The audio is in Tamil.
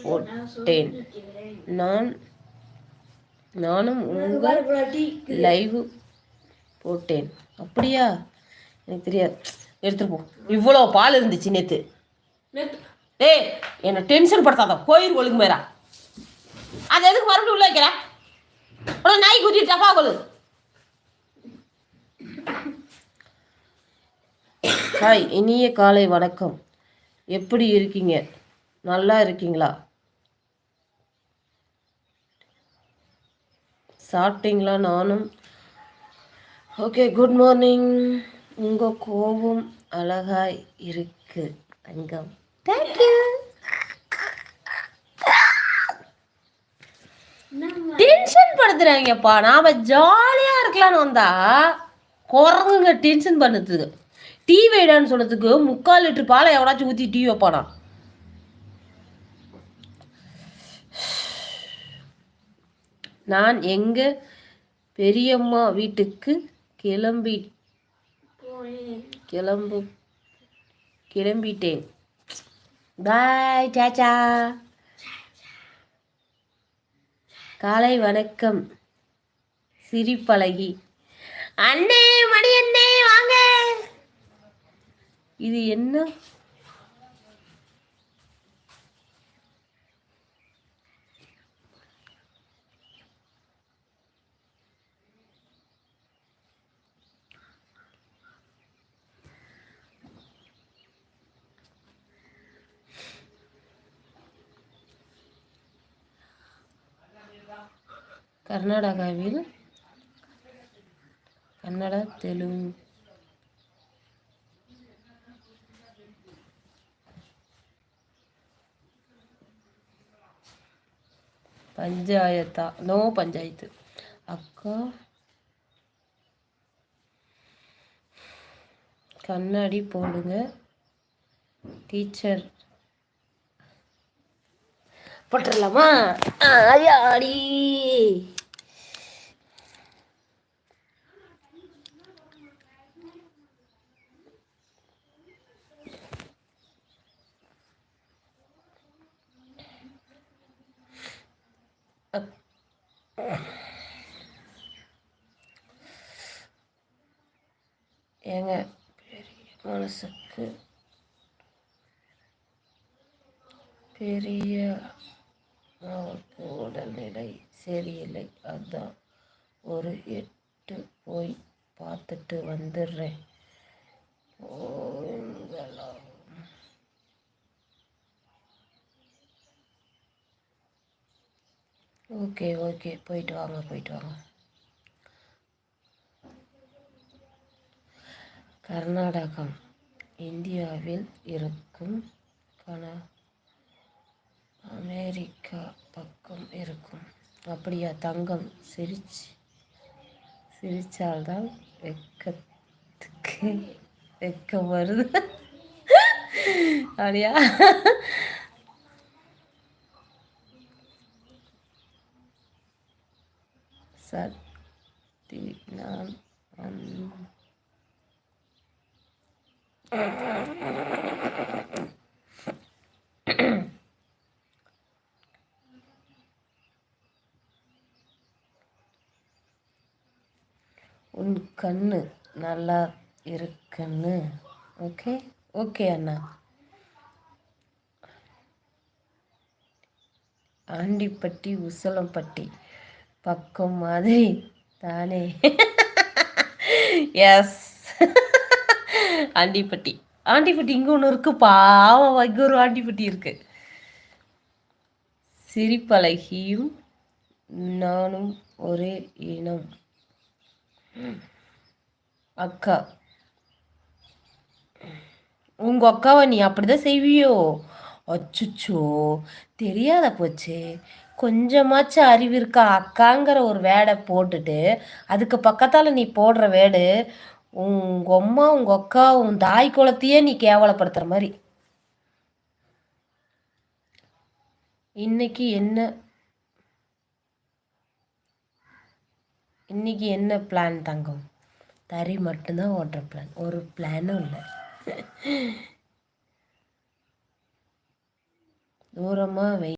போட்டேன். நானும் உங்கள் லைவ் போட்டேன். அப்படியா? எனக்கு தெரியாது. எடுத்துருப்போம். இவ்வளோ பால் இருந்துச்சு நேற்று. டேய், என்னை டென்ஷன் படுத்தாத. கோயில் ஒழுங்கு மேரா அது எதுக்கு மறுபடியும் உள்ள வைக்கிற? நாய் குத்தி டப்பா கொழு. ஹாய், இனிய காலை வணக்கம். எப்படி இருக்கீங்க? நல்லா இருக்கீங்களா? சாப்பிட்டீங்களா? நானும் ஓகே. Good morning. உங்கள் கோபம் அழகாய் இருக்கு தங்கம். தேங்க்யூ. டென்ஷன் படுத்துறாங்கப்பா. நாம ஜாலியா இருக்கலாம்னு வந்தா குரங்குங்க டென்ஷன் பண்ணுறதுக்கு. டீ வைடான்னு சொன்னதுக்கு 3/4 லிட்டர் பாலை எவனாச்சும் ஊற்றி டீ வைப்பானா? நான் எங்க பெரியம்மா வீட்டுக்கு கிளம்பிட்டேன். பாய், சாச்சா. காலை வணக்கம் சிரிப்பழகி. அண்ணே, மணி அண்ணே, வாங்க. இது என்ன? கர்நாடகாவில் கன்னடா, தெலுங்கு, பஞ்சாயத்தா? நோ பஞ்சாயத்து. அக்கா கண்ணாடி போடுங்க டீச்சர். போட்டுடலாமா? ஐயாடி. ஏங்க, பெரிய மனசுக்கு பெரிய உடல்நிலை சரியில்லை. அதான் ஒரு 8 போய் பார்த்துட்டு வந்துடுறேன். ஓகே ஓகே, போயிட்டு வாங்க. கர்நாடகம் இந்தியாவில் இருக்கும். அமெரிக்கா பக்கம் இருக்கும். அப்படியா தங்கம்? சிரிச்சால்தான் வெக்கம் வருது. அப்படியா? சக்தி, நான் உன் கண்ணு நல்லா இருக்குன்னு. ஓகே ஓகே அண்ணா. ஆண்டிப்பட்டி உசலம்பட்டி பக்கம் மாதிரி தானே? எஸ். ஆண்டிப்பட்டி இங்கே ஒன்று இருக்குப்பா. ஆமாம், இங்கே ஒரு ஆண்டிப்பட்டி இருக்கு. சிரிப்பழகியும் நானும் ஒரே இனம். அக்கா, உங்க அக்காவை நீ அப்படிதான் செய்வியோ? அச்சுச்சோ, தெரியாத போச்சு. கொஞ்சமாச்சும் அறிவு இருக்கா? அக்காங்கிற ஒரு வேடை போட்டுட்டு அதுக்கு பக்கத்தால் நீ போடுற வேடு உங்க அம்மா, உங்க அக்கா, உன் தாய் குலத்தையே நீ கேவலப்படுத்துற மாதிரி. இன்னைக்கு என்ன பிளான் தங்கம்? தறி மட்டும்தான் ஓட்டுற பிளான், ஒரு பிளானும் இல்லை. தூரமாக